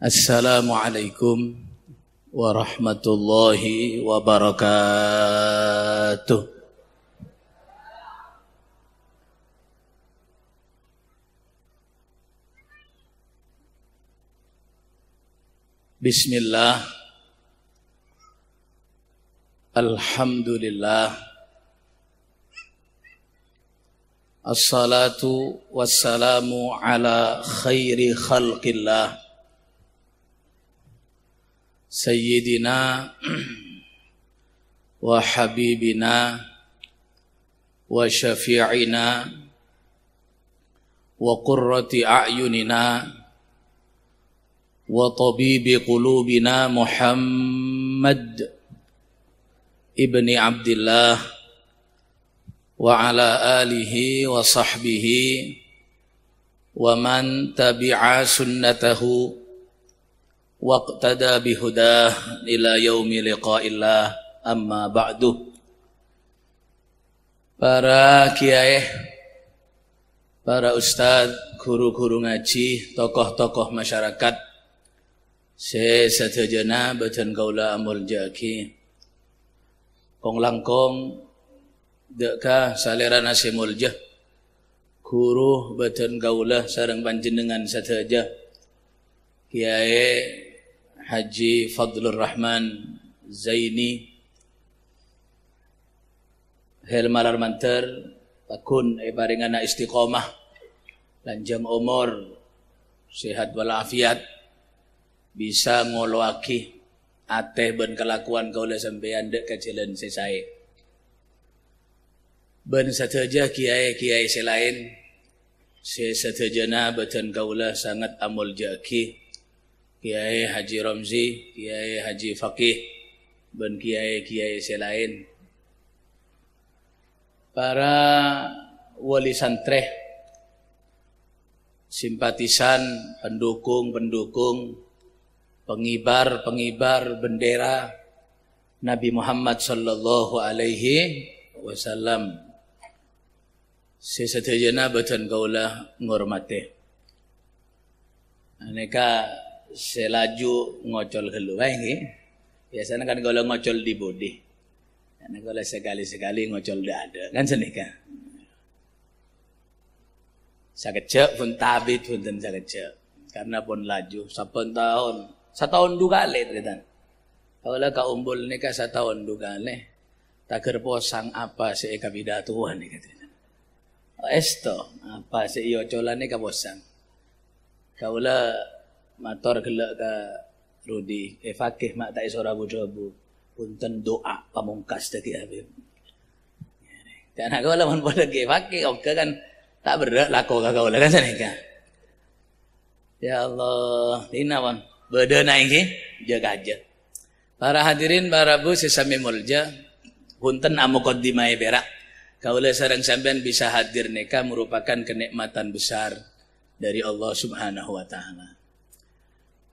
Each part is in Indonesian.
Assalamualaikum warahmatullahi wabarakatuh. Bismillah. Alhamdulillah. Assalatu wassalamu ala khairi khalqillah Sayyidina wa habibina wa syafi'ina wa qurrati a'yunina wa tabibi qulubina Muhammad ibni Abdillah wa ala alihi wa sahbihi wa man tabi'a sunnatahu waqtada bihudah ila yaumi liqa'illah, amma ba'du. Para kiai, para ustaz, guru-guru ngaji, tokoh-tokoh masyarakat, sesadayana badan kaula amul jaki kong langkong deka salerana semuljah guru badan kaula sareng panjenengan sadaja Kiai Haji Fadlur Rahman Zaini Helmalar Manter Pakun paringana istiqomah lanjang umur sehat walafiat bisa ngoloaki ateh ben kelakuan kaula sampeyan dek kajalan sesae ben sadaja kiai-kiai selain sesadajana badan kaula sangat amul jaki Kiai Haji Romzi, Kiai Haji Fakih, dan kiai-kiai selain, para wali santreh, simpatisan, pendukung-pendukung, pengibar-pengibar bendera Nabi Muhammad sallallahu alaihi wasallam. Sesadayana badan kaula ngormate. Aneka selaju ngocol helu wae nggih. Biasanya kan kalau ngocol di bodi. Karena kalau sekali-sekali ngocol dada kan senika. Sakecek pun tabit pun ten sakecek. Karena pun laju saben tahun. Setahun dua kali tenan. Kalau ka umbul nika setahun dua kali. Taker posang apa si eka pidatuan nika tenan. Esto apa si iyo colane ka posang. Kaula mator gelak ka Rudi fakih mak tak iso rabu-rabu punten doa pamungkas tadi Habib. Dan aku lawan boleh ke fakih oke kan tak berat lako ka kaula kan sanika. Ya Allah, dinawan bedana iki jaga aja. Para hadirin para bu sesami mulja punten amuqaddimah berak. Kaula sareng sampean bisa hadir nika merupakan kenikmatan besar dari Allah Subhanahu wa taala.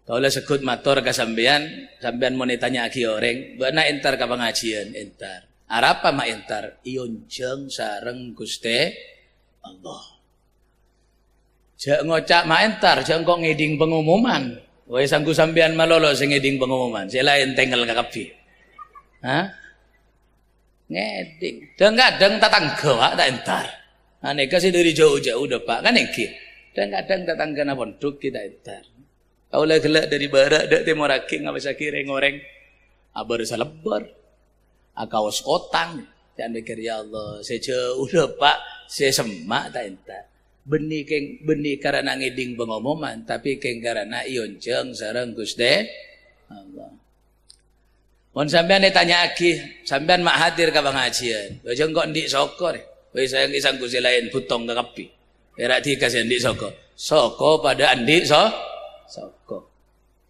Kaula sekut matur ka sampean mau ditanya aki orang, bana entar ka pengajian entar. Arapa mak entar? Ionjeng sareng Gusti Allah. Jak ngocak mak entar, jak kok ngeding pengumuman. Wae sangku sampean malolo sing ngeding pengumuman. Sela entengel ka kabeh. Hah? Ngeding. Kadang tetangga wak tak entar. Aneka sih dari jauh-jauh udah Pak kan iki. Dan kadang tetangga na pondok kita entar. Kaulah gelak dari barat dak timur aking apa sakire ngoreng abar salebar akawas kotang dan mikir ya Allah sejauh udah Pak saya semak tak entar benih karena ngiding pengumuman tapi keng karena ionjeng sareng Gusti Allah. Mun sampean ditanya aki sampean mak hadir ka pengajian bajeng kok ndik sokor wis sayang isang Gusti lain butong ka kapi era dikasih ndik soko pada ndik soko.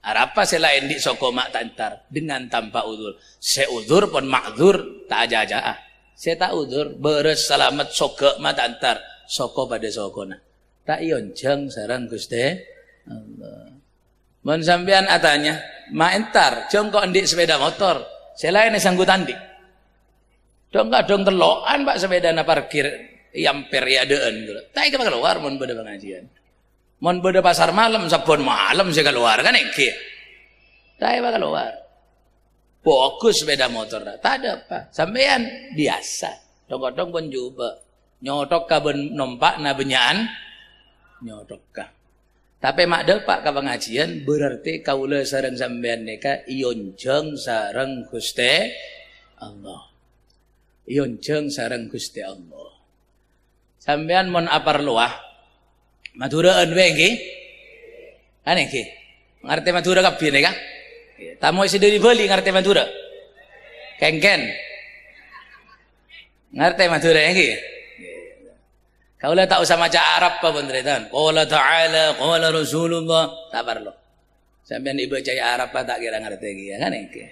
Arapa selain di soko mak tantar dengan tanpa udur. Saya udur pun makdur tak aja-aja. Saya tak udur beres selamat soko mak tantar soko pada sokona. Tak ionjeng sareng Gusti Allah. Mun sampean atanya mak entar jongkok ndik sepeda motor. Selain sanggut andik. Dong kadang telokan Pak sepeda na parkir yamper ya deun. Tak itu keluar mun pada pengajian. Mon beda pasar malam, sabun malam saya keluar kan iki. Saya bakal keluar. Fokus sepeda motor. Tak ada Pak. Sampean biasa. Dong-dong pun coba. Nyotok ka ben nompak na benyaan. Nyotok ka. Tapi mak depak ka pengajian berarti kaula sareng sampean nika ionjeng sareng Gusti Allah. Ionjeng sareng Gusti Allah. Sampean mon apar luah. Maduraan wae nggih. Ane nggih. Ngerti Madura kabeh nika? Tamu isi dari Bali ngerti Madura? Kengken. Ngerti Madura nggih? Kaulah tak usah maca Arab apa penderitaan. Qala ta'ala, qala Rasulullah, tak perlu. Sampeyan dibaca Arab tak kira ngerti iki ya kan iki.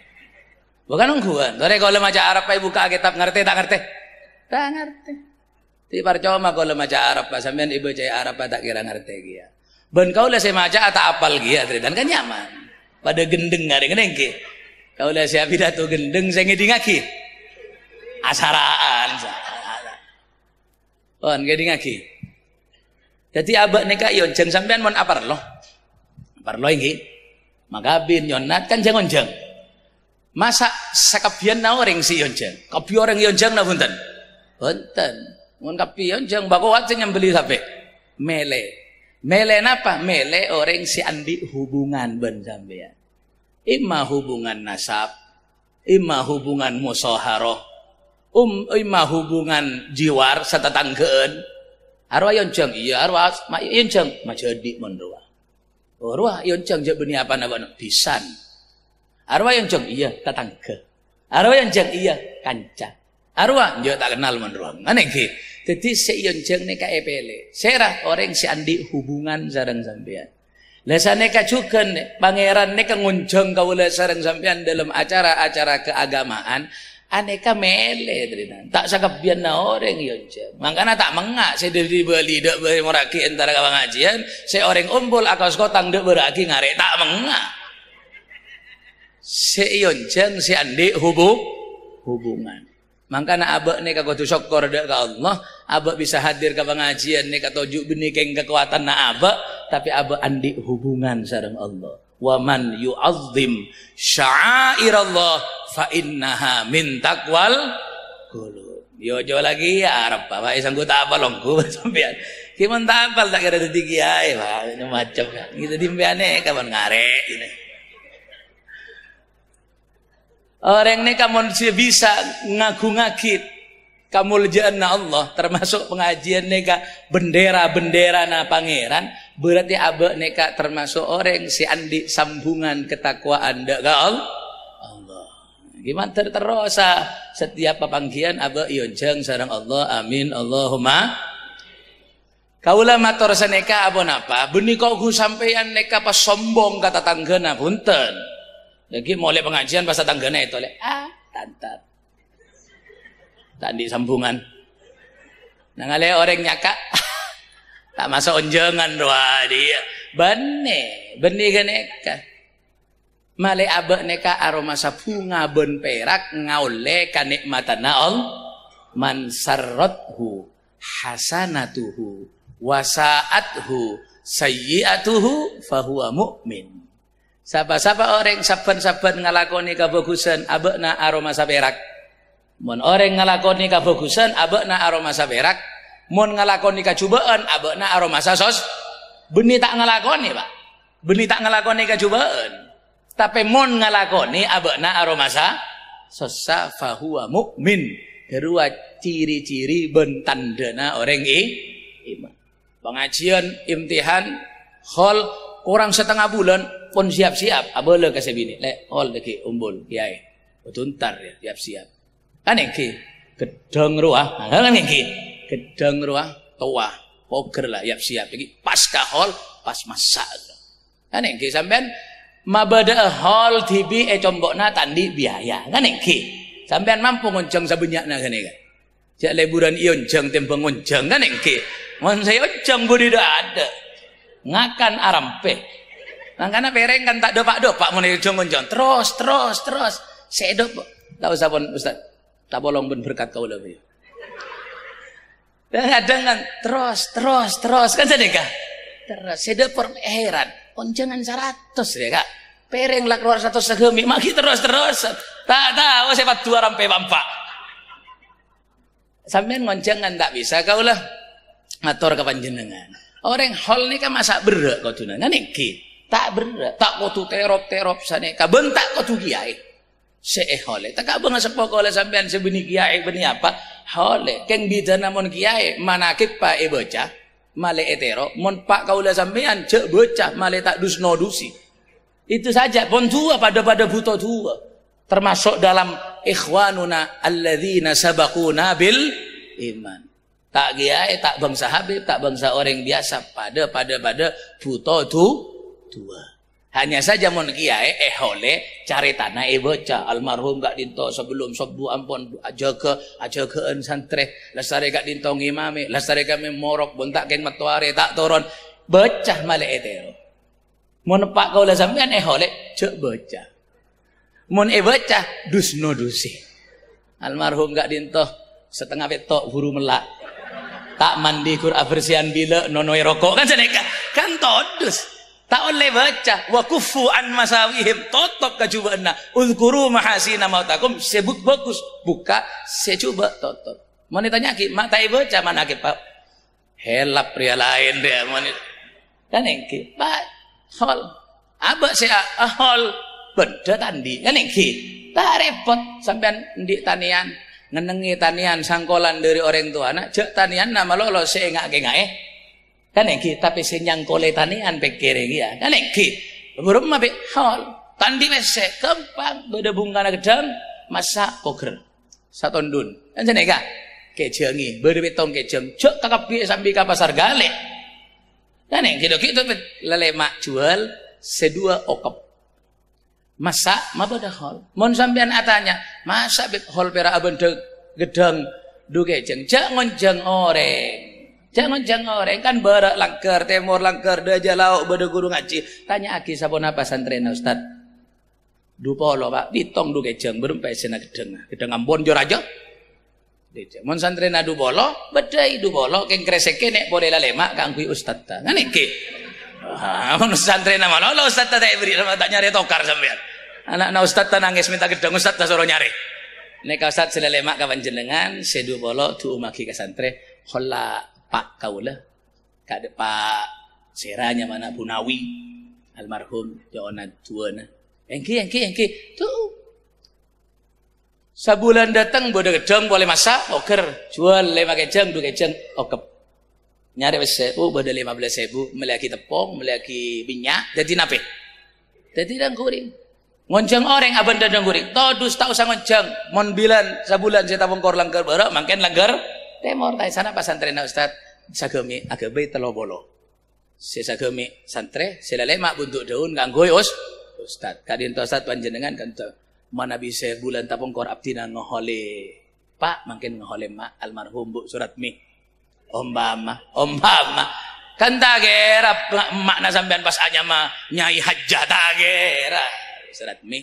Bukan ungguan. Sore kalau maca Arab buka kitab ngerti tak ngerti? Tak ngerti. Ti percuma kalau maca Arab sampeyan dibaca Arab tak kira ngerti iki ya. Ben kaulah saya maca tak apal iki ya penderitaan kan nyaman. Pada gendeng ngare ngene iki. Kaulah saya pidato gendeng saya ngidingaki. Asaraan. Oh, ngeding lagi. Jadi abak neka yon jeng sampean mon apar loh. Apar loh ini. Magabin yonat kan jangan jeng. Masa sakabian na orang si yon jeng. Kapi orang yon jeng na punten. Punten. Mon kapi yon jeng bako waktu nyambeli sampai. Mele. Mele napa? Mele orang si andi hubungan ben sampean. Ima hubungan nasab. Ima hubungan musaharoh. Ima hubungan jiwar satatangkeun arwah yonceng iya arwah yonceng majadi menruah arwah yonceng je beuni apa na pisan arwah yonceng iya tatangke arwah yonceng iya kanca arwah je tak kenal menruah ngene iki dadi si yonceng ne kae pele serah orang si andi hubungan sareng sampean lesane kajukeun pangeran ne ngunjung kaula sareng sampean dalam acara-acara keagamaan aneka mele drinan tak sakabian na orang yonjeng mangkana tak mengak saya dari Bali dak meraki antara pengajian saya orang umpul akas kotang dak beraki ngarek tak mengak si yonjeng si andi hubungan mangkana abak ni kagotu syukur dak ka Allah abak bisa hadir ke pengajian ni katojuk benih keng kekuatan na abak tapi abak andi hubungan sareng Allah wa man yu'azzim sya'airallah fa innaha min taqwal qulub. Yo jo lagi ya Arab Pak isangku tak apa longku sampean. Ki mun tak apal tak kira dadi kiai Pak macam kan. Gitu dimbeane kapan ngarek ini. Orang ini kamu bisa ngagu-ngagit kamu lejaanna Allah termasuk pengajian neka bendera-bendera na pangeran berarti abek neka termasuk orang si andi sambungan ketakwaan dak Allah. Gimana terterosa setiap pepanggian abek yonjeng sareng Allah amin Allahumma. Kaula matur saneka abon apa benih kok gu sampeyan neka pas sombong kata tanggana punten. Lagi mulai pengajian pas tanggana itu le tantar. Tadi sambungan. Nah ngale orang nyaka tak masuk onjengan doa dia. Beni ganeka. Male abek neka aroma bunga ben perak ngaule kanikmatan Allah man sarrathu hasanatuhu wasaathu sayyiatuhu fahuwa mu'min. Sapa-sapa orang saban-saban ngalakoni kabagusan abekna aroma perak. Mun orang ngalakoni kabagusan abekna aroma saberak, mun ngalakoni kacubaan abekna aroma sos. Benih tak ngalakoni Pak. Benih tak ngalakoni kacubaan. Tapi mun ngalakoni abekna aroma sosa fahuwa mukmin. Kedua ciri-ciri ben tandana orang iman. Pengajian imtihan hol kurang setengah bulan pun siap-siap abele kasebini. Le hol deki umbul kiai. Betuntar ya siap-siap. Kan iki gedeng ruah kan iki gedeng ruah tua poker lah siap iki pas kahol pas masak kan iki sampean mabada hol tibi combokna tandi biaya kan iki sampean mampu ngonceng sabenyakna kan iki jak liburan ionjeng tembang ngonceng kan iki mun saya onceng budi dak ada ngakan arampe mangkana pereng kan tak dopak-dopak mun ionjeng terus sedop tak usah pun Ustaz tak bolong ben berkat kau lebih. Dan kadang kan terus kan sedekah. terus. Saya heran. Jangan 100 ya kak. Pereng lah keluar 100 segemi. Maki terus. Tak tahu saya 2 rampai bampak. Sampean ngoncengan tak bisa kau lah. Ngatur ke panjenengan. Orang hol ni kan masa berak kau tunan. Nani ki. Tak berak. Tak kau tu terop sana. Kau bentak kau tu kiai. Hole. Tak kau bengat sepok oleh sampean sebeni kiai beni apa? Hole. Keng bidana mon kiai manakib pa bocah. Male etero. Mon pak kau lah sampean cek bocah. Male tak dusno dusi. Itu saja. Pon tua pada buto tua. Termasuk dalam ikhwanuna alladzina sabaquna bil iman. Tak kiai, tak bangsa Habib, tak bangsa orang biasa, pada buto tua. Hanya saja mon kiai oleh cari tanah bocah almarhum gak dinto sebelum subuh ampun aja ke santre lestari gak dinto ngimami lestari kami morok bontak ken matuare tak turun bocah male etero. Mon pak kau lah sampean oleh cek bocah. Mon bocah dusno dusi. Almarhum gak dinto setengah petok huru melak. Tak mandi Qur'an bersihan bila nonoi rokok kan seneka kan todus tak oleh baca wa kufu an masawihim totok kajubaanna uzkuru mahasina mautakum sebut bagus buka saya coba totok mau ditanya ki mak tai baca mana ki pak helap pria lain dia mau kan engki pak hol aba saya hol beda tandi kan engki tak repot sampean ndik tanian ngenengi tanian sangkolan dari orang tua anak cek tanian nama lo saya ngake kan engki tapi saya nyangkole tanian pikir ya kan engki belum mabe hal tandi wese kempang beda bunga gedang masak poker satondun kan seneka kejengi beda betong kejeng cek kakapi sambil ke pasar gale kan engki gitu lele mak jual sedua okop masak mabada hol mon sampean atanya masa bib hol pera aben gedang duke jeng jangan orang kan barak langker timur langker daja lauk beda guru ngaji tanya aki sabon apa santren ustad du polo pak ditong duke jeng berempai sena gedang ambon jor aja mon santren du polo bedai du polo keng kreseke nek boleh lalemak kangkui ustad ta kan iki mon santren nama lo ustad ta tak beri tak nyari tokar sampean anak ustad ta nangis minta gedang ustad ta suruh nyari nek ustad selelemak ka panjenengan sedu polo tu umaki ka santre holla pak kaulah kade pak seranya mana Bunawi almarhum jona tuana engki tuh sabulan datang bodo gedang boleh masak oker jual 5 kejeng 2 kejeng okep nyari wes bodo 15.000 melaki tepung melaki minyak jadi nape jadi dang kuring ngonceng orang aban dadang kuring todus tak usah ngonceng mon bilan sabulan saya tabung kor langgar barok mangken langgar temor tay sana pas santren ustad sagemi agabe telo bolo si sagemi santre selale mak buntuk daun kanggo ustad kadin ustad panjenengan kan mana bisa bulan tabung kor abdina ngohole pak mangken ngohole mak almarhum Bu Suratmi ombama kan tagera makna sampean pas anya mah nyai hajjah tagera Suratmi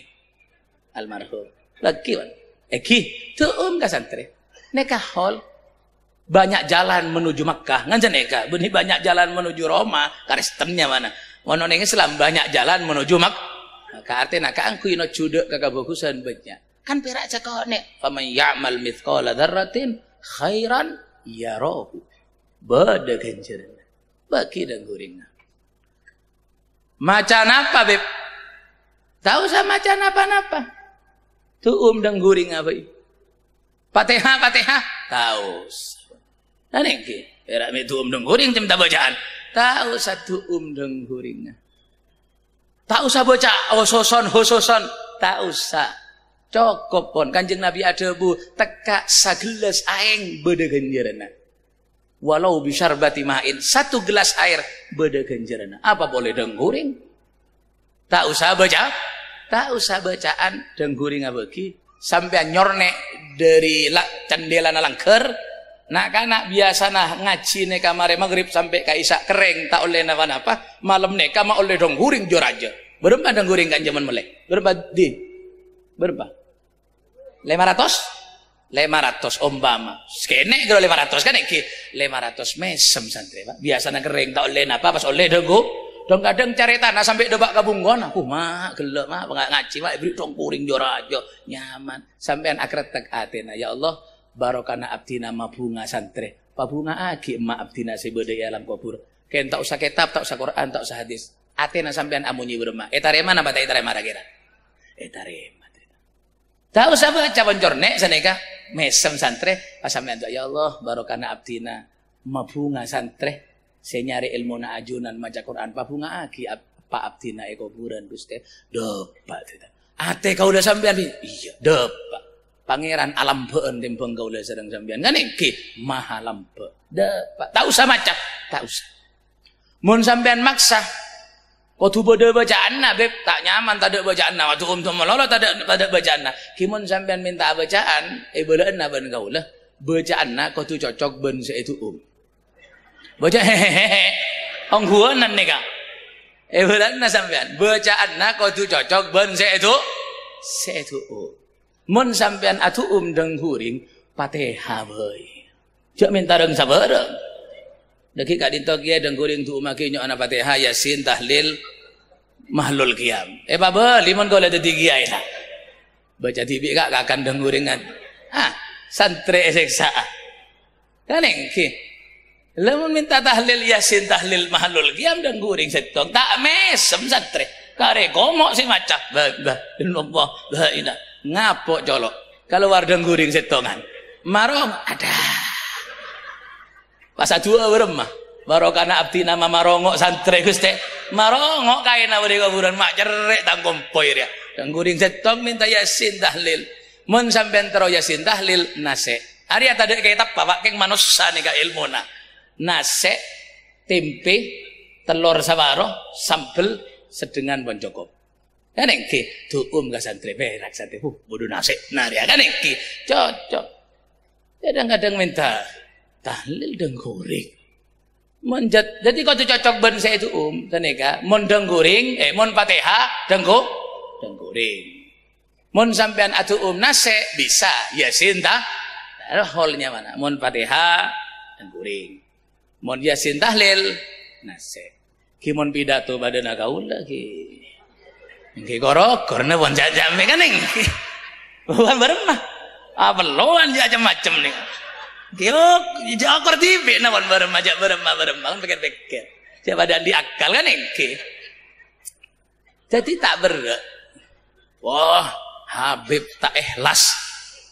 almarhum lagi wan eki tuum ka santre neka hol banyak jalan menuju Makkah ngan neka benih banyak jalan menuju Roma Kristennya mana wono ning Islam banyak jalan menuju Makkah ka artena ka angku ino cudek ka kabagusan banyak kan perak cakone faman ya'mal mithqala dzarratin khairan yarahu bada ganjaran bagi dan guring macan apa beb tak usah macan apa-apa tuum dan guring apa Fatihah tahu nah nengki era me tuum dan guring tim tak bacaan tak usah tuum dan guring tak usah baca hososon tak usah cukup pun kanjeng Nabi ada bu teka sagelas aing beda ganjaran walau bisyarbati ma'in 1 gelas air beda ganjaran apa boleh dan guring tak usah bacaan dan guring abagi sampai nyornek dari candela langker nak kanak biasa nah ngaji ne kamare maghrib sampai ka isya kering tak oleh napa malam neka ma oleh dong guring jor aja berapa dong guring kan zaman melek berapa 500 500 umpama. Sekene kalau 500 kan iki 500 mesem santri Pak. Biasanya kering tak oleh napa pas oleh denggo. Dong kadang cari tanah sampai debak kabunggon aku mah gelek mah enggak ngaji mah ibri dong kuring jora aja nyaman. Sampean akhirat tek atena ya Allah barokana abdina mabunga santri. Pabunga agi emak abdina sebede alam kubur. Ken tak usah kitab, tak usah Quran, tak usah hadis. Atena sampean amunyi berema. Etarema napa ta etarema kira? Etarema. Tak usah baca boncorne saneka mesem santri pas sampean ya Allah barokana abdina mabunga santri. Saya nyari ilmu na ajunan maca Quran pabunga agi pak abdina kuburan Gusti. Depak tita. Ate kau udah sampean iya depak. Pangeran alam beun timbang kau udah sedang sampean. Kan iki maha lampe. Depak. Tak usah maca, tak usah. Mun sampean maksa kudu bade bacaan beb tak nyaman tak ada bacaan waktu melolo tak ada bacaan kimun sampean minta bacaan beuleunna ben kaula bacaanna kudu cocok ben saitu baca hehehe onggueunan nika beuleunna sampean bacaanna kudu cocok ben saitu mun sampean atuh deng huring Fatihah bae cek minta deng sabareng daki kak dinto kieu deng kuring tu umaki nyo ana Fatihah Yasin tahlil mahlul qiyam baba limon kau ada tiga ya baca TV kak akan deng kuringan santri seksa kan engki lamun minta tahlil Yasin tahlil mahlul qiyam deng kuring setong tak mesem santri kare gomok si maca Allah la ilaha ngapo colok keluar deng kuring setongan marong ada Pas dua beremah barokana abdi nama marongok santri Gusti marongok kaina beri kuburan mak cerek tangkom poir ya dan guring setong minta Yasin tahlil mun sampean tero Yasin tahlil nase ari tadi kitab bapak keng manusia nih ka ilmuna nase tempe telur sawaro sambel sedengan boncokop kan engki tuum ka santri berak santri bodoh nase nah ya kan engki cocok kadang-kadang minta tahlil deng guring monjat jadi kau cocok ben saya itu teneka mon deng guring mon Fatihah deng guring mon sampean atu nase bisa Yasin tah holnya mana mon Fatihah deng guring mon Yasin tahlil nase ki mon pidato badana kaula ki korokor na bon jajame kan engki bukan beremah apa loan macam-macam nih Giok, jakor tipe nawan beremajak beremah pikir-pikir. Siapa ada diakal kan engke. Jadi tak berat. Wah, Habib tak ikhlas.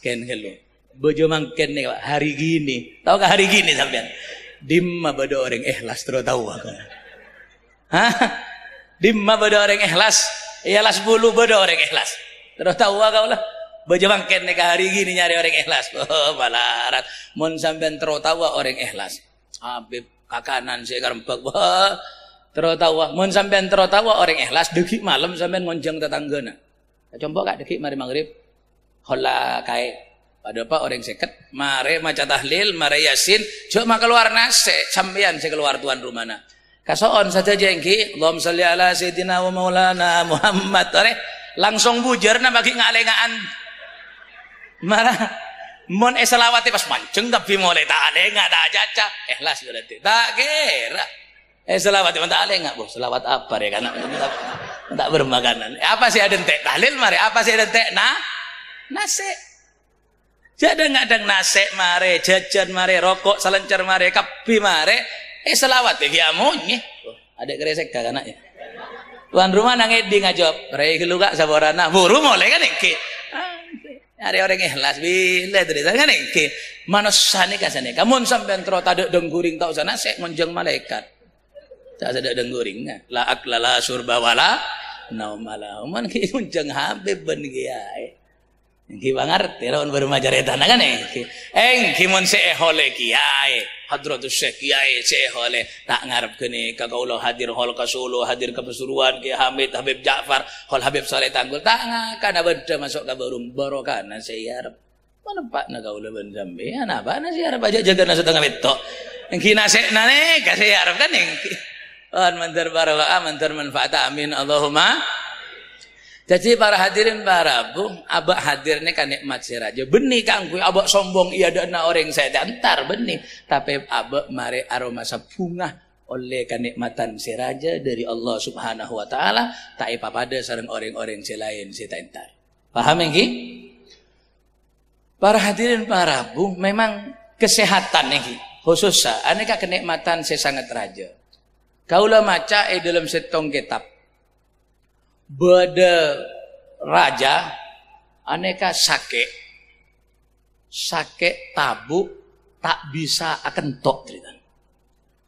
Ken helo. Bojo mangken nih hari gini. Tahu gak hari gini sampean? Dimma bada orang ikhlas terus tahu kan. Hah? Dimma bada orang ikhlas. Ikhlas bulu bada orang ikhlas. Terus tahu kau lah. Baca bangket nih hari gini nyari orang ikhlas. Oh balarat. Mun sampean terotawa orang ikhlas. Habib kakanan saya karempak. Wah terotawa. Mun sampean terotawa orang ikhlas. Dekik malam sampean ngonjang tetanggana. Coba kak dekik mari maghrib. Hola kai. Pada apa orang seket. Mari maca tahlil. Mari Yasin. Coba keluar nase. Sampean saya keluar tuan rumana. Kasoon saja jengki. Allahumma sholli ala sayyidina wa maulana Muhammad. Langsung bujar na bagi ngalengaan. Marah mon selawati pas mancung tapi mulai tak ada enggak tak jaca ikhlas berarti tak kira selawati tak ada enggak bos selawat apa ya karena tak bermakanan apa sih ada entek tahlil mari apa sih ada entek nase jadi enggak ada nase mari jajan mari rokok selencer mari kapi mari selawat ya amunnya ada kresek gak anaknya tuan rumah nangedi ngajawab rei luka saborana buru mulai kan iki hari orang ikhlas bila terus kan engke manusia ni kasane kamu sampean tro tadek dengguring tau sana sek monjeng malaikat tak ada dengguring la akla la surba wala naumala man ki monjeng Habib ben kiai engke bangarti lawan bermajaretan kan engke mon se hole kiai hadratus syekh kiai se hole tak ngarep kene kakaula hadir hol ka Solo hadir ke Pasuruan ki Hamid Habib Ja'far hol Habib Saleh Tanggul tak ngakana beda masuk ka burung barokana saya arep mana pak na kaula ben sampe ana apa na saya arep aja jaga na setengah betok engki nasekna ne ka saya arep kan engki on mantar barokah mantar manfaat amin Allahumma Jadi para hadirin para bu, abak hadirnya kan nikmat si raja. Benih kang kui abak sombong iya dana orang saya antar benih. Tapi abak mare aroma bunga oleh kenikmatan si raja dari Allah Subhanahu Wa Taala. Tak ipa pada sareng orang-orang si lain si tak antar. Paham yang para hadirin para bu, memang kesehatan yang khususnya aneka kenikmatan si sangat raja. Kaulah maca dalam setong kitab. Beda raja aneka sake tabu tak bisa akan tok cerita.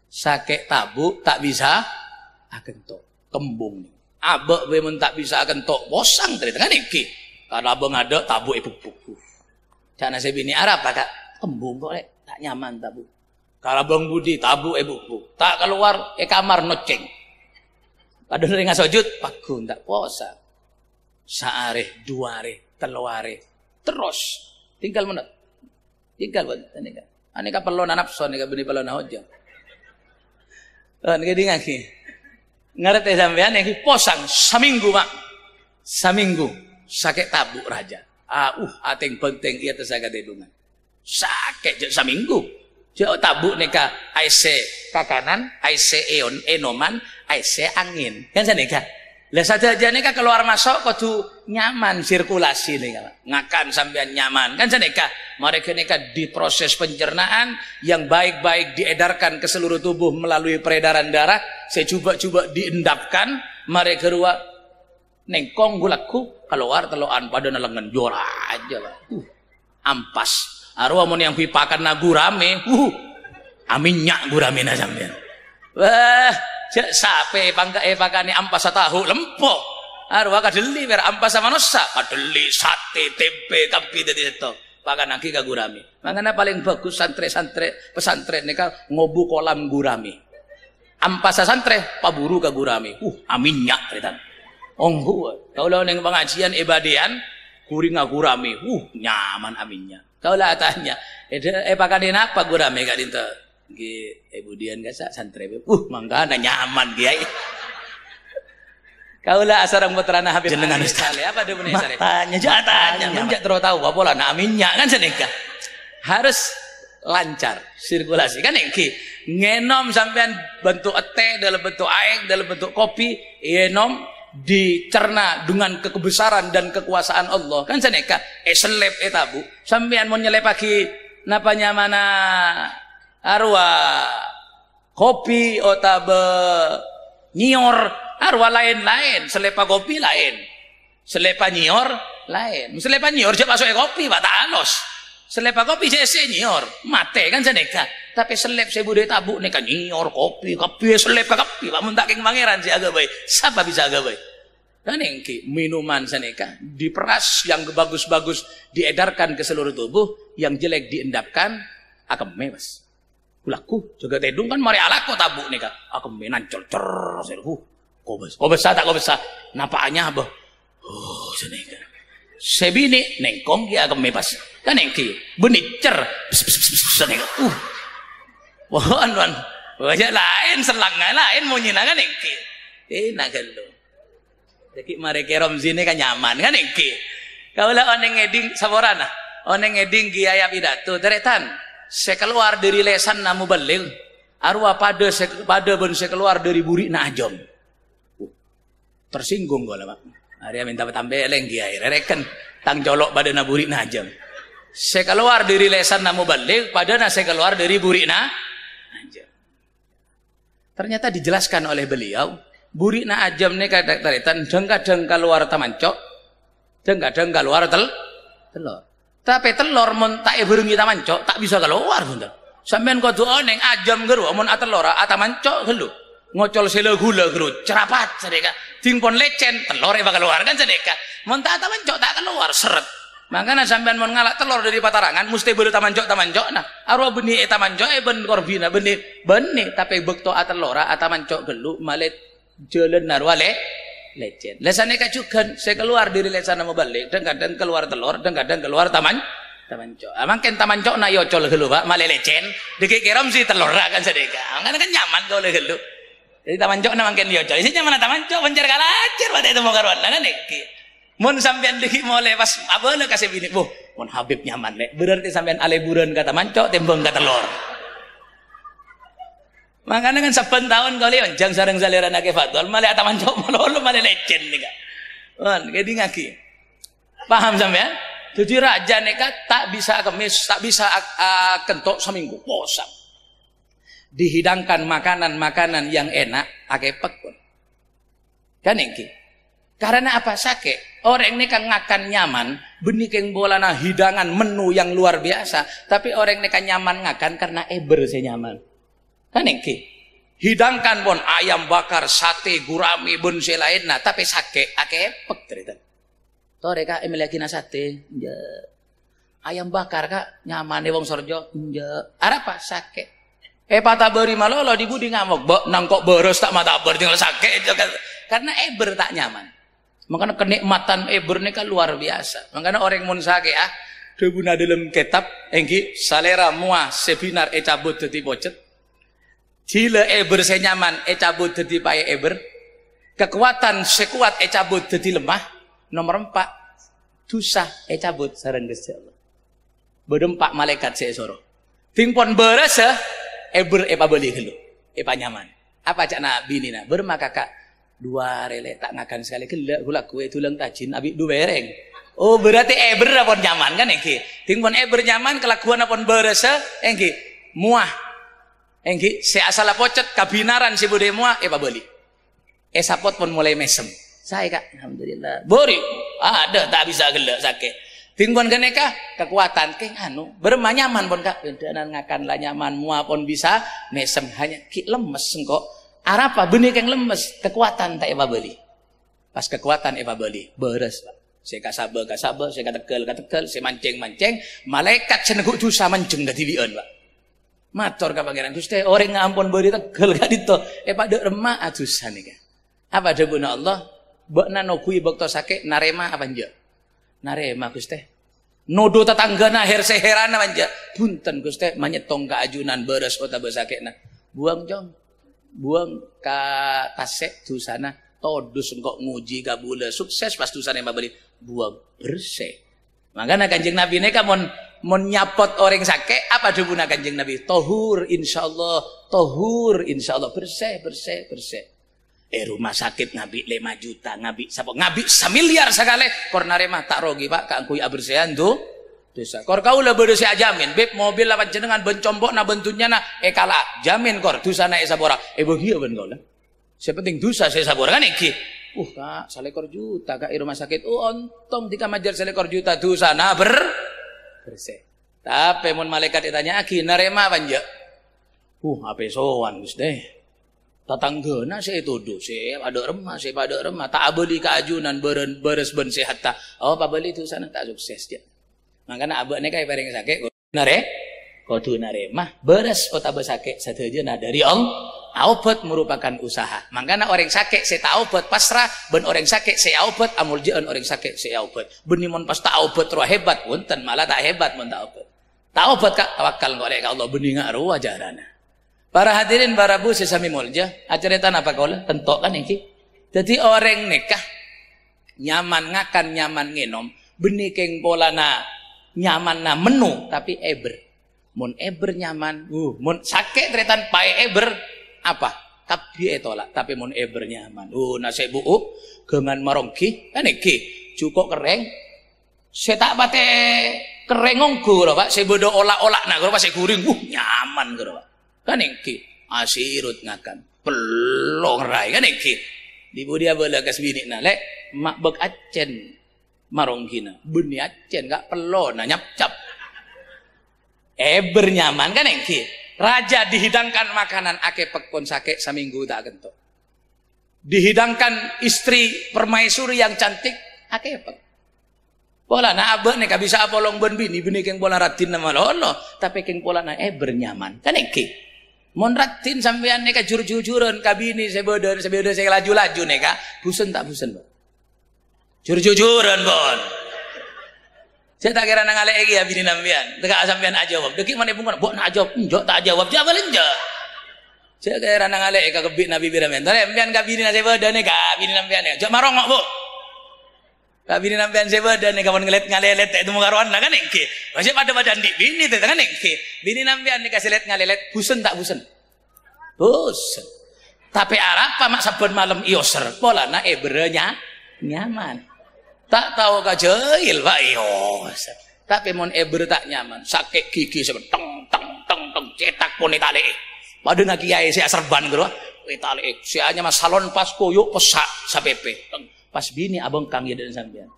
Sake tabu tak bisa akan tok kembung. Abek memang tak bisa akan tok bosang cerita kan iki. Karena abang ada tabu epuk-puk. Cana saya bini Arab kak kembung kok tak nyaman tabu. Kalau bang Budi tabu epuk-puk tak keluar kamar noceng. Padahal dengan sujud pagun tak puasa. Saare, dua are, teluare, terus tinggal menit. Tinggal buat aneka pelon nafsu, aneka beni pelon hoja. Aneka dingaki. Ngerti sampean yang posang saminggu mak. Saminggu sakit tabu raja. Ating penting iya tersagak dedungan. Sakit je saminggu. Je tabu neka aise kakanan, aise enoman, aise angin. Kan saneka. Lah saja neka keluar masuk kudu nyaman sirkulasi neka. Ngakan sampean nyaman. Kan saneka. Mereka neka diproses pencernaan yang baik-baik diedarkan ke seluruh tubuh melalui peredaran darah. Saya coba diendapkan mereka ruak nengkong gulaku keluar teloan pada nalangan jora aja lah. Ampas. Arwah mon yang pipakan na gurame. Aminnya gurame na sampean. Wah, cek sape pangka pakane ampas tahu lempok. Arwah kadeli ber ampas sama nosa, kadeli sate tempe kapi tadi itu. Pakan aki ka gurame. Mangana paling bagus santri-santri pesantren nika ngobu kolam gurame. Ampas santre paburu ka gurame. Aminnya ceritana. Onggo. Kalau neng pengajian ibadian kuring gurame. Nyaman aminnya. Kau lah tanya, pakai apa gurame kak dinta? Ibu dian gak santri, mangga na nyaman dia. Kau lah asarang putrana habis dengan sekali apa dia punya sare? Tanya, menjak terus tahu apa lah aminnya kan senika. Harus lancar sirkulasi kan neki. Ngenom sampean bentuk teh dalam bentuk air dalam bentuk kopi, ngenom dicerna dengan kebesaran dan kekuasaan Allah kan saneka selep tabu sampean mau nyelep lagi napanya mana arwah kopi otabe nyior arwah lain-lain selepa kopi lain selepa nyior lain selepa nyior je masuk kopi pak tak alos selepa kopi je nyior mate kan saneka tapi selep saya budaya tabu neka nyior kopi selep kopi pak muntak keng pangeran si agak baik siapa bisa agak baik kan engki minuman saneka diperas yang bagus-bagus diedarkan ke seluruh tubuh yang jelek diendapkan akan mewas kulaku juga tedung kan mari alaku tabu neka akan menancol kobes tak kobes napaannya apa saneka sebini nengkong dia akan mewas kan engki benicer saneka wan wajah lain selangnya lain mau nyina kan engki enak lo jadi mereka romzine kan nyaman kan engki kaulah oneng ngeding saborana oneng ngeding giaya pidato teretan saya keluar dari lesan namu balik arwah pada ben saya keluar dari burik na ajom tersinggung gua lah pak hari minta tambeleng giaya reken tang jolok pada na burik na ajom saya keluar dari lesan namu balik pada saya keluar dari burik na ajom ternyata dijelaskan oleh beliau burik na ajam ni kadang-kadang kadang keluar tamancok kadang keluar telur tapi telur mun tak berungi tamancok tak bisa keluar bunda sampean kudu oneng ajam geru mun atelor atamancok gelu ngocol sele gula geru cerapat sedeka tingpon lecen telur e bakal keluar kan sedeka mun tak tamancok tak keluar seret makanya sampean mun ngalak telur dari patarangan mesti beli tamancok nah arwah benih tamancok ben korbina benih tapi bekto atelor atamancok gelu malet jalan narwale lecen. Lesane kacukan saya keluar dari lesan mau balik dan kadang keluar telur dan kadang keluar tamancok. Makin tamancok na yocol gelu Pak, male lecen. Dikit kiram si telur kan sedeka. Kan nyaman kau le gelu. Jadi tamancok na makin yocol. Isinya mana tamancok pencar kalacer pada itu mau karuan kan iki. Mun sampean lagi mulai pas abana kasih bini, "Boh, mun Habib nyaman lek." Berarti sampean aleburan kata mancok, tembong kata telur. Makanya kan saben tahun kali onjang sareng saliran ake fatwa, malah ata mancok malah malah lecen nih kan. Jadi ngaki. Paham sampean? Jadi raja neka tak bisa kemis, tak bisa kentok seminggu, bosan. Dihidangkan makanan-makanan yang enak, akepek pun. Kan iki. Karena apa? Sake. Orang ini kan ngakan nyaman, benikeng bolana hidangan menu yang luar biasa, tapi orang ini kan nyaman ngakan karena eber saya nyaman. Kan iki. Hidangkan pun ayam bakar, sate, gurami, bun lainnya, tapi sake akepek cerita. Tore kak emilaki sate, ya. Ayam bakar kak nyaman wong sorjo, ya. Apa sake? Pata beri malolo di budi ngamuk, bok nangkok beres tak mata ber tinggal sake itu kan. Karena eber tak nyaman. Makanya kenikmatan eber ini kan luar biasa. Makanya orang mun sake debuna dalam kitab engki salera mua sebinar cabut dadi pocet. Jila eber saya nyaman cabut dadi paye eber. Kekuatan sekuat cabut dadi lemah. Nomor 4 dosa cabut sareng Gusti Allah. Bedempak malaikat seesoro. Tingpon beres eber beli gelu. Nyaman. Apa cak nabi nina? Bermaka kak dua rele tak ngakan sekali gela gula kue tulang tajin abi du bereng. Oh berarti eber apon nyaman kan engki. Tingpon eber nyaman kelakuan apon beres engki. Muah. Engki se asala pocet kabinaran si bude muah beli. Sapot pun mulai mesem. Saya kak, alhamdulillah. Bori, ada tak bisa gelak sakit. Tinggon keneka kekuatan keng bermanyaman pun kak. Bedanan ngakan lah nyaman mua pun bisa mesem hanya ki lemes engkau. Arapa benih keng lemes kekuatan tak beli. Pas kekuatan beli beres pak. Saya kasaba, saya katekel, saya mancing, malaikat seneguk dosa mancing dari bion pak. Mator ka pangeran Gusti, orang ngampun beri tegel kak dito. Pak dek remah adusan nih kak. Apa debuna Allah? Bok nano kui bok to sake narema apa nje? Narema Gusti. Nodo tetanggana her seherana manja. Punten Gusti manyetong ka ajunan beres kota besakena. Buang jong. Buang ka tasek dusana todus engkok nguji ka bula sukses pas dusana beli buang bersih. Makanya Kanjeng Nabi ini kan mon nyapot orang sake apa debuna Kanjeng Nabi? Tohur insyaallah, bersih. Rumah sakit ngabi 5 juta, ngabi 1 miliar sekali. Kor narema tak rogi pak, kangkui abersihan tuh. Dosa. Kor kau lah bersih jamin. Beb mobil lawan jenengan bencombok na bentunya na kalah jamin kor dosa na sabora. Bahagia ben kau lah. Sepenting dosa saya sabora kan iki. Kak, salekor juta kak rumah sakit. Ontong tika majar salekor juta dosa na bersih. Tapi mon malaikat ditanya aki narema apa nje? Apa sowan Gusti? Tatanggana saya tuduh, saya pada remah, tak abeli keajunan beres ben sehat tak. Pak beli itu sana tak sukses dia. Makanya abah ni kaya bareng sakit, kudu naremah beres kota besakit sateja na dari obat merupakan usaha. Makanya orang sakit saya tak obat pasrah, ben orang sakit saya obat, amul jaan orang sakit saya obat. Benimon pas tak obat roh hebat, punten malah tak hebat mun tak obat. Tak obat kak tawakal ngorek Allah beninga roh ajarana. Para hadirin para bu sesami mulja, acarita apa kau lah tentok kan ini. Jadi orang nikah nyaman ngakan nyaman nginom, benikeng pola na nyaman na menu tapi eber. Mun eber nyaman, mun sakit tretan pae eber apa? Tapi tolak, tapi mun eber nyaman. Nasi buu gengan marongki, kan iki cukup kering. Saya tak bate kering ngongku, pak. Saya bodoh olah-olah nak, kalau pas saya guring, nyaman gitu, pak. Kan iki asirut ngakan pelong rai kan iki di budia bela kas bini na lek mak bek acen marongkina beni acen gak pelo na nyap-cap bernyaman kan iki raja dihidangkan makanan ake pekon sake saminggu tak kentok dihidangkan istri permaisuri yang cantik ake pek pola na abah nek bisa apolong ben bini keng pola ratin nama lolo tapi keng pola na bernyaman kan iki monratin sampean neka jujur-jujuran kabini sebeda saya laju-laju neka busen tak busen Pak jujur-jujuran bon saya tak kira nang alek ya bini nampian teka sampean aja jawab dekik mana bunga bok nak jawab njok tak jawab jawab lenja saya kira nang alek ka kebik nabi biramen tare sampean kabini na sebeda neka bini nampian ya jok marongok Bu Kak bini nampian sebadan nih kawan ngalelet itu muka ruan kan engke. Masih pada badan di bini itu kan engke. Bini nampian nih kasih ngalelet busen tak busen. Busen. Tapi apa mak saben malam ioser pola na eberenya nyaman. Tak tahu kajail pak ioser. Tapi mon eber tak nyaman. Sakit gigi sampai teng cetak pun itali. Pada nak kiai saya serban gitu. Itali. Saya hanya mas salon pas koyok pesak sapepe. Pas bini abang kang ya dan sampean.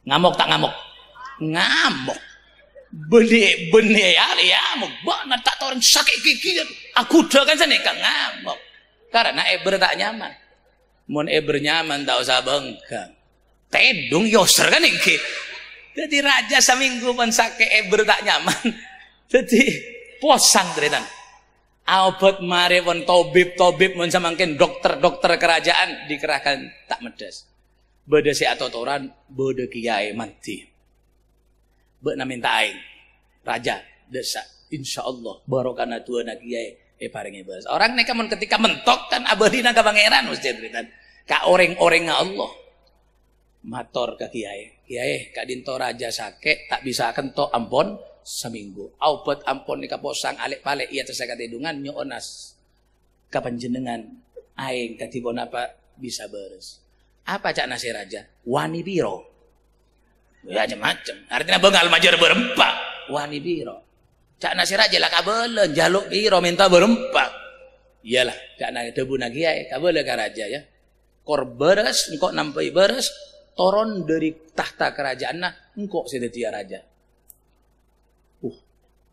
Ngamuk tak ngamuk? Ngamuk. Beli ya ngamuk. Bana tak tahu orang sakit gigi. Aku dah kan sana kang ngamuk. Karena eber tak nyaman. Mon eber nyaman tak usah bengkang. Tedung yoser kan ini. Jadi raja seminggu pun sakit eber tak nyaman. Jadi posang teritan. Obat mare pun tobib mun samangkin dokter kerajaan dikerahkan tak medes. Beda si atotoran, beda kiai mati. Bena minta aing. Raja desa insyaallah barokana tuana kiai paringi beres. Orang nek mun ketika mentok kan abadina ka pangeran mesti teritan. Ka oreng-oreng Allah. Mator ke kiai kak dinto raja sakit tak bisa kentok ampun seminggu obat ampun nika posang alik palek ia terseka tidungan nyonas kapanjenengan aing katibon apa bisa beres apa cak nasi raja wani biro ya macam-macam artinya bengal majar berempat wani biro cak nasi raja lah kabelen jaluk biro minta berempat iyalah cak nasi debu nagiai kabelen ka raja ya kor beres engkau nampai beres toron dari tahta kerajaan nah engkau sedetia raja.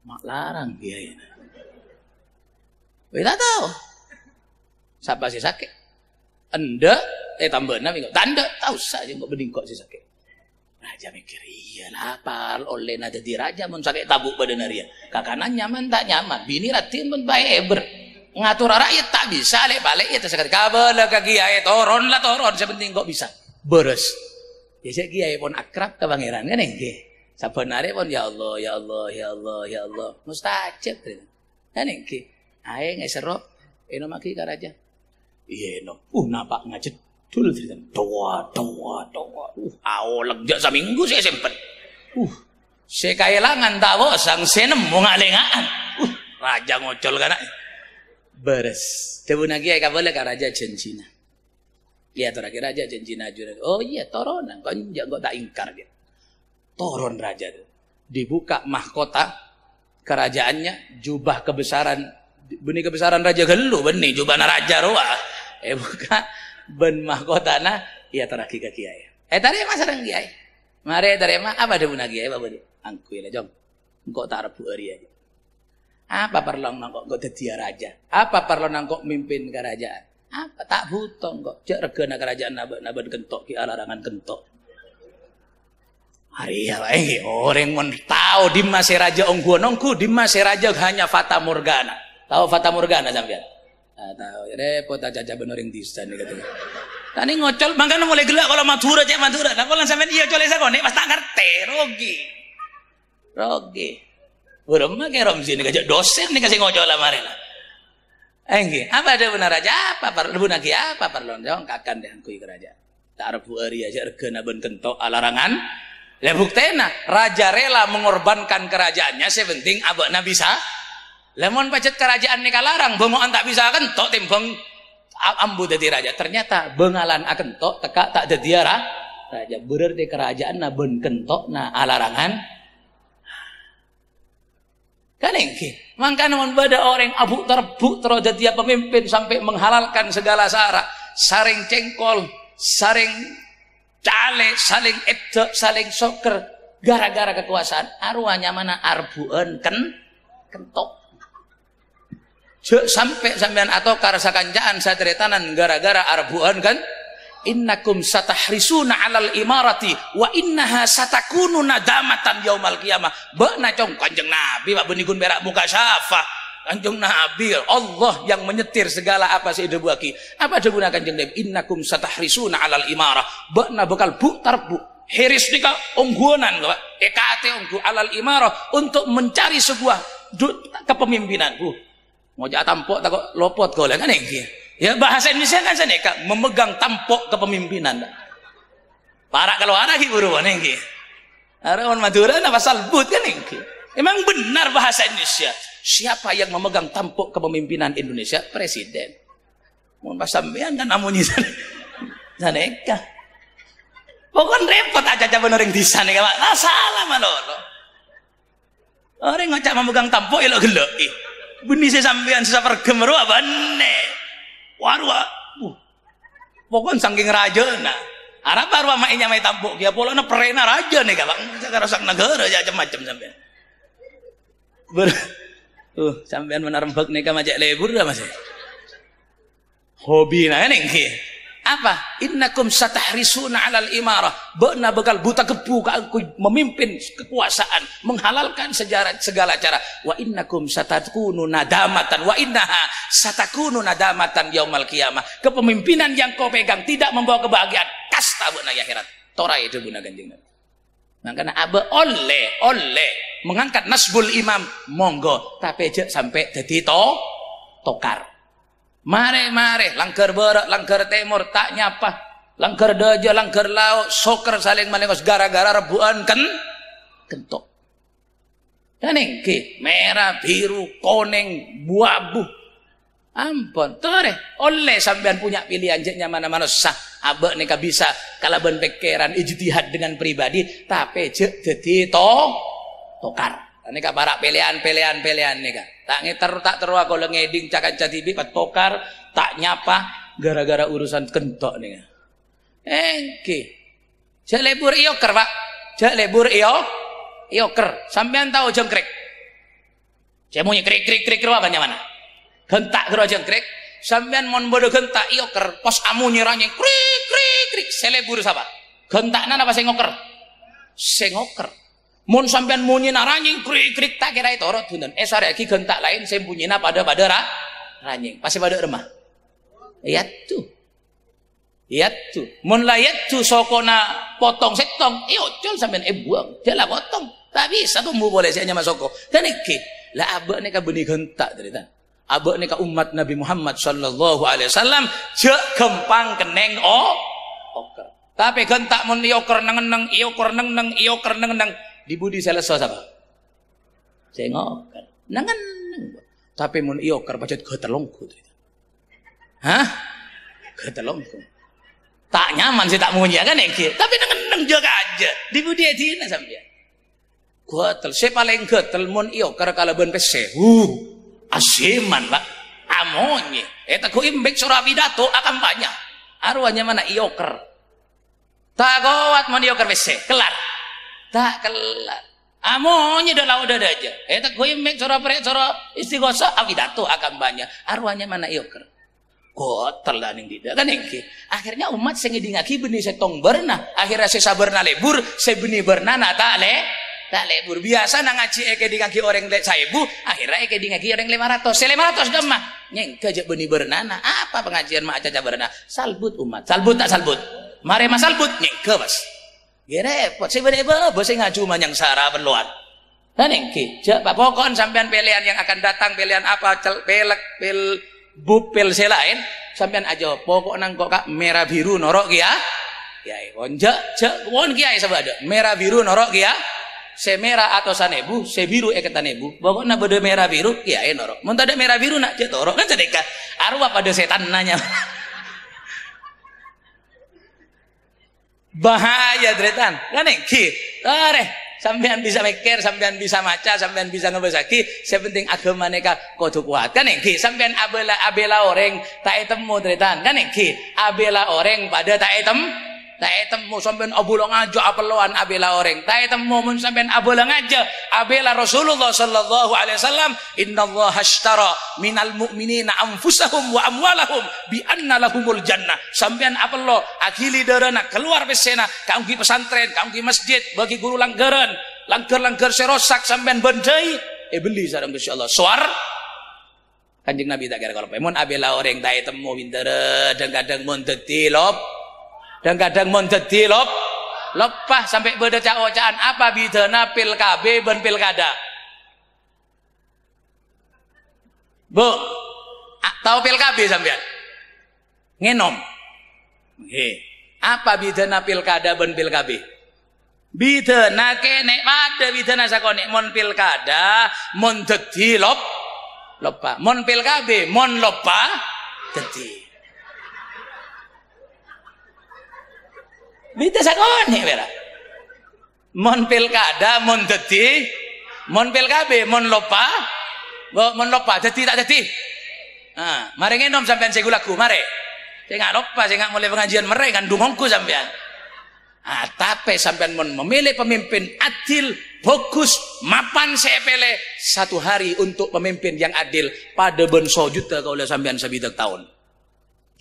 Mak larang dia ini. Kita tahu. Siapa sih sakit? Anda tambah nami tanda tahu saja engkau bening kok sih sakit. Raja mikir iyalah apa oleh nada di raja mun sakit tabuk badan dia. Kakanan nyaman tak nyaman. Bini ratin pun baik ngatur rakyat tak bisa lek balik ya tersekat kabel ke kiai toron sepenting kok bisa beres. Ya saya kiai pun akrab ke pangeran kan engke. Sabenare pun ya Allah ya Allah ya Allah ya Allah mustajab kan engke. Ae ngesero eno maki ka raja. Iya no. Napak ngajedul cerita. Doa. Awolek jak saminggu saya sempet. Saya kaelangan tak bosang saya nemu ngalengaan. Raja ngocol kan. Beres. Debu nagi ka boleh ka raja janjina. Lihat terakhir raja janjina jujur. Oh iya toronan kok tak ingkar dia. Toron raja itu. Dibuka mahkota kerajaannya, jubah kebesaran, benih kebesaran raja gelu, benih jubah raja roa. Buka ben mahkota iya terakhir ke kiai. Tadi mas sareng kiai. Mari tadi mah apa debu nagi kiai bapak dia. Angkui lah jom. Engkau tak rebu hari aja. Apa perlu nangkok kok dadi raja? Apa perlu nangkok mimpin kerajaan? Apa tak butuh kok. Jak regana kerajaan naban kentok ki alarangan kentok. Iya baik, orang mau tahu di masa raja ongku di masa raja hanya fata morgana. Tahu fata morgana sampean? Tahu repot aja benoring disa nih katanya. Tani ngocol, makanya mulai gelak kalau Madura cek Madura. Nah kalau sampean iya cole sakone pas tak ngerti, rogi. Urang kayak rom sini gajah dosen nih kasih ngocol lamarin. Enggak, apa ada benar raja? Apa perlu lagi apa perlu? Jangan kakan deh angkui kerajaan. Tak rebu ari aja regana ben kentok alarangan. Lah buktena raja rela mengorbankan kerajaannya sepenting abakna bisa. Lemon pacet kerajaan nika larang bongoan tak bisa kentok timbang ambu dadi raja. Ternyata bengalan akentok teka tak dadi raja. Berarti kerajaan na ben kentok na alarangan. Kan engke. Mangkana mun bada orang abuk terbuk terus dadi pemimpin sampai menghalalkan segala sara, saring cengkol, saring cale, saling edek, saling soker gara-gara kekuasaan arwahnya mana arbuan kentok sampai sampean atau karasa kancaan satretanan gara-gara arbuan kan innakum satahrisuna alal imarati wa innaha satakunu nadamatan yaumal qiyamah bakna cong kanjeng nabi pak benigun berak muka syafa kanjeng nabi Allah yang menyetir segala apa sih debu aki apa debu kanjeng nabi innakum satahrisuna alal imarah bakna bakal bu hiris nika ongguanan pak ekate onggu alal imarah untuk mencari sebuah kepemimpinan ngojak tampok tak lopot kau kan ya bahasa Indonesia kan sana memegang tampok kepemimpinan Para kalau ada buru nengki. Arawan Madura apa salbut kan nengki. Emang benar bahasa Indonesia. Siapa yang memegang tampuk kepemimpinan Indonesia? Presiden. Mun pas sampean kan amunyi sana eka. Pokon repot aja bener yang di sana kan. Nah salah malolo. Orang ngajak memegang tampuk elok gelok. Benih saya sampean sisa pergemeru apa ne? Warwa. Pokon saking raja nah. Arab baru mainnya main tampuk dia polona perena raja nih kan. Sekarang sak negara aja macam-macam sampean. Sampean menarembek nih kan majak lebur dah masih. Hobi nah nih. Apa? Innakum satahrisuna 'alal imarah. Beuna bekal buta kebu aku memimpin kekuasaan, menghalalkan segala cara. Wa innakum satakunu nadamatan wa innaha satakunu nadamatan yaumal qiyamah. Kepemimpinan yang kau pegang tidak membawa kebahagiaan, kasta beuna di akhirat. Torai itu guna Kanjeng Nabi. Makanya abe oleh mengangkat nasbul imam monggo, tapi aja sampai jadi tokar. Mare langker barat langker timur tak nyapa langker daja langker laut soker saling malengos gara-gara rebuan kentok dan engke merah biru kuning buah ampun tore oleh sampean punya pilihan jeknya mana-mana sah abek nika bisa kalau ben pikiran ijtihad dengan pribadi tapi jek jadi tokar ini para pilihan nika tak ngeter tak teru aku ngeding cakan catibi patokar tak nyapa gara-gara urusan kentok nih engke jak lebur ioker pak jak lebur ioker sampean tahu jengkrik saya bunyi krik apa mana gentak kero jengkrik sampean mon bodo gentak ioker pos amu nyiranya krik selebur siapa gentak nana apa sengoker mun sampean munyi naranying krik tak kira itu orot bunten sare lagi gentak lain saya bunyi pada ranying pasti pada remah iya tuh mun layat tuh sokona potong setong ocol sampean buang dia lah potong tak bisa tuh mu boleh saya nyama soko dan iki lah abek nika benih gentak cerita abek nika umat Nabi Muhammad sallallahu alaihi wasallam jek gempang keneng oker tapi gentak mun ioker neng di budi selesai apa? Saya ngoker, nangan, tapi mun ioker pacet getelongku, hah? Getelongku, tak nyaman sih tak munyi kan engke, tapi nangan jaga aja, di budi edina sampai. Getel, saya paling getel mun ioker kalau ben pese, asiman pak, amonye, ku imbek surah pidato akan banyak, arwahnya mana ioker, tak kuat mun ioker pese, kelar. Tak kelar amonya udah aja tak gue mek cora istighosa awidato akan banyak arwahnya mana ioker kotel lah ning tidak kan engke akhirnya umat sing ngidingaki benih setong berna akhirnya saya sabarna lebur saya benih bernana tak lebur biasa nang ngaji eke dingaki orang 1000 akhirnya eke dingaki orang 500 gemah nyengke je benih bernana apa pengajian mak caca berna salbut umat salbut tak salbut mare mas salbut nyengke mas repot sih bener-bener bos ngaju manyang sara perluan dan engke pak pokon sampean pilihan yang akan datang pilihan apa pelek pil selain sampean aja pokok nang kok kak merah biru norok ya konja won kiai sabada merah biru norok ya se merah atau sanebu se biru eketanebu pokoknya bede merah biru kiai norok mun ada merah biru nak je torok kan sedekah arwah pada setan nanya bahaya dretan kan engke sampean bisa mikir sampean bisa maca sampean bisa ngebasaki sepenting agama neka kudu kuat kan engke sampean abela orang tak temu dretan kan engke abela orang pada tak temu sampean abula ngajo apeloan abela orang tak temu mun sampean abula ngajo abela Rasulullah sallallahu alaihi wasallam innallaha ashtara minal mu'minina anfusahum wa amwalahum bi anna lahumul jannah sampean apelo akili darana keluar pesena kaungki pesantren kaungki masjid bagi guru langgaran langgar serosak sampean bendai beli sareng Gusti Allah suar Kanjeng Nabi tak kira kalau mun abela orang tak temu pinter dan kadang mun detilop dan kadang mun dadi lepah sampai beda cak-cakan apa bidana pilkabe ben pilkada bu tahu pilkabe sampean ngenom Apa bidana pilkada ben pilkabe? Bidana kene pada bidana sakone mon pilkada mon dadi lopa. Mon pilkabe mon lopa dadi. Bida sakone bera. Mon pilkada mon dadi, mon pilkabe mon lopa dadi tak dadi. Ah, mari ngenom sampean segulaku mare. Saya nggak lupa, saya nggak mulai pengajian mereka ngandungongku sampean. Ah, tapi sampean memilih pemimpin adil, bagus, mapan sepele satu hari untuk pemimpin yang adil pada ben juta kalau sampean sabidak tahun.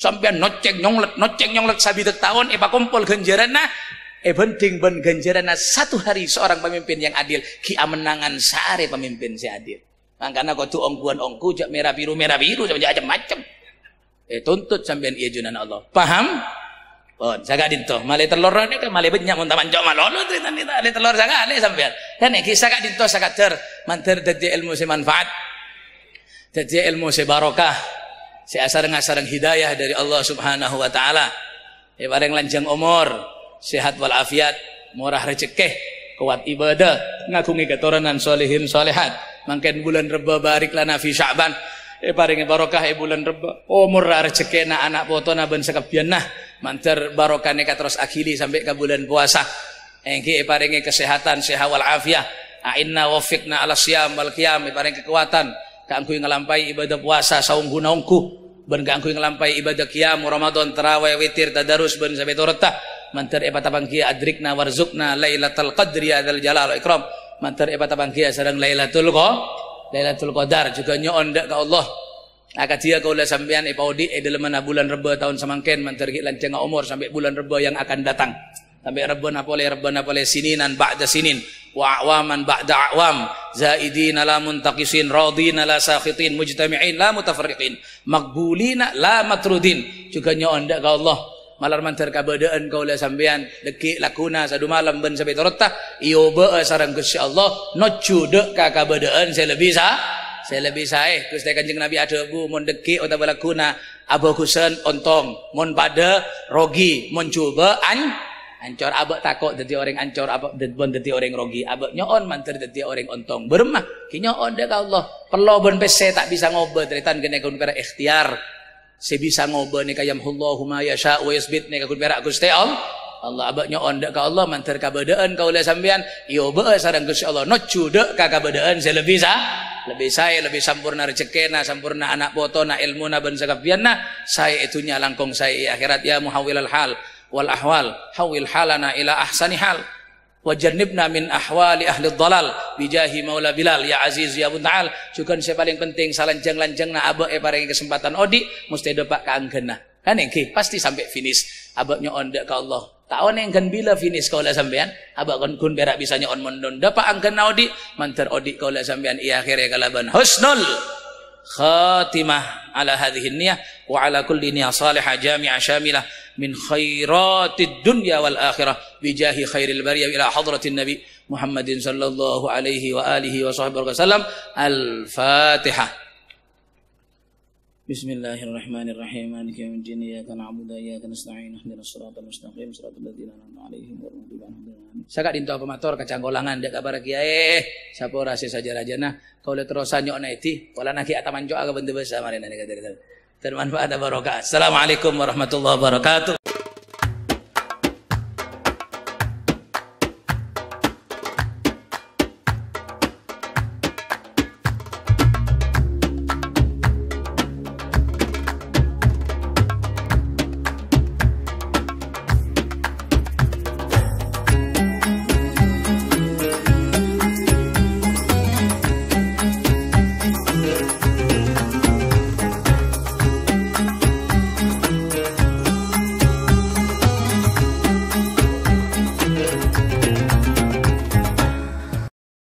Sampean noceng nyonglet sabidak tahun, kumpul ganjaranna, penting ben ganjaranna satu hari seorang pemimpin yang adil, ki amenangan sehari pemimpin si adil. Makanya kau tu ongkuan jak merah biru macam-macam. Tuntut sampean iya junan Allah. Paham? Oh, jaga dinto. Malai telur ni kan malai banyak mun taman jok malolo cerita ni tak telur jaga ale sampean. Dan iki saga dinto saga manter dadi ilmu se manfaat. Dadi ilmu se barokah. Se asareng-asareng hidayah dari Allah Subhanahu wa taala. Bareng lanjang umur, sehat wal afiat, murah rezeki, kuat ibadah, ngagungi keturunan solehin solehat. Mangken bulan Reba barik lana fi Sya'ban. Paringi barokah bulan Reba. Umur rezeki na anak potona ben sakabianah. Manter barokah neka terus akhili sampai ke bulan puasa. Engki paringi kesehatan, sehat wal afiat. Inna wafiqna ala siyam wal qiyam. Paringi kekuatan kanggo ngelampai ibadah puasa saung gunaungku. Ben kanggo ngelampai ibadah qiyam Ramadan tarawih witir tadarus ben sampai torta. Manter patabangki adrikna warzuqna lailatul qadri adzal jalal wal ikram. Manter patabangki sareng lailatul qadar juga nyoon dak ka Allah. Akatia kaula sampean paudi dalam bulan Reba tahun samangken manter lanceng umur sampai bulan Reba yang akan datang. Sampai Rabbana pole sininan ba'da sinin wa awaman ba'da awam zaidina la muntaqisin radina la sakhitin mujtami'in la mutafarriqin maqbulina la matrudin. Juga nyoon dak ka Allah. Malar manter kabadaan kaula sampean deki lakuna sadu malam ben sampai torotah iyo be sareng Gusti Allah nocu dek ka kabadaan saya lebih sae Gusti Kanjeng Nabi ada bu mon deki utawa lakuna Abu Husain ontong mon pada rogi mon coba ancor abak takut dadi orang ancor abak bon dadi orang rogi abak nyoon manter dadi orang ontong bermah ki nyoon dek Allah perlo ben pese tak bisa ngobat retan kene kun pera ikhtiar sebisa ngoba ni kayamhullahu ma yasha wa yasbit ni kakun berak Gusti Allah abaknya ondak ka Allah manter kabadaan kaula sampean yo be sareng Gusti Allah nocu dek ka kabadaan saya lebih sampurna rezekina sampurna anak potona ilmuna ben sakabianna saya itunya langkung saya akhirat ya muhawwilal hal wal ahwal hawil halana ila ahsani hal wajannibna min ahwali ahli dhalal bijahi maula Bilal ya aziz ya buntal juga yang paling penting salanjang-lanjangna abak paringi kesempatan odi mesti depak kaanggenna kan engke pasti sampai finish abaknya ondak ka Allah taon enggan bila finish kaula sampean abak kun berak bisa nyon mondon dapak anggenna odi manter odi kaula sampean iya akhire kalaban husnul khatimah ala hadhihi niyah wa ala kulli niyah salihah jami'ah syamilah min khairatid dunya wal akhirah bijahi khairil bariyah ila hadratin nabi Muhammadin sallallahu alaihi wa alihi wa sahbihi wasallam. Al-Fatihah. Bismillahirrahmanirrahim. Maliki yaumiddin. Iyyaka na'budu wa iyyaka nasta'in. Ihdinas siratal mustaqim. Siratal ladzina an'amta 'alaihim ghairil maghdubi 'alaihim. Saka dinto pemator kacanggolangan dak kabar kiai. Sapa rase saja rajana kaula terusan nyokna iti wala naki atamanjo aga bende basa marina nek dari termanfaat barokah. Assalamualaikum warahmatullahi wabarakatuh.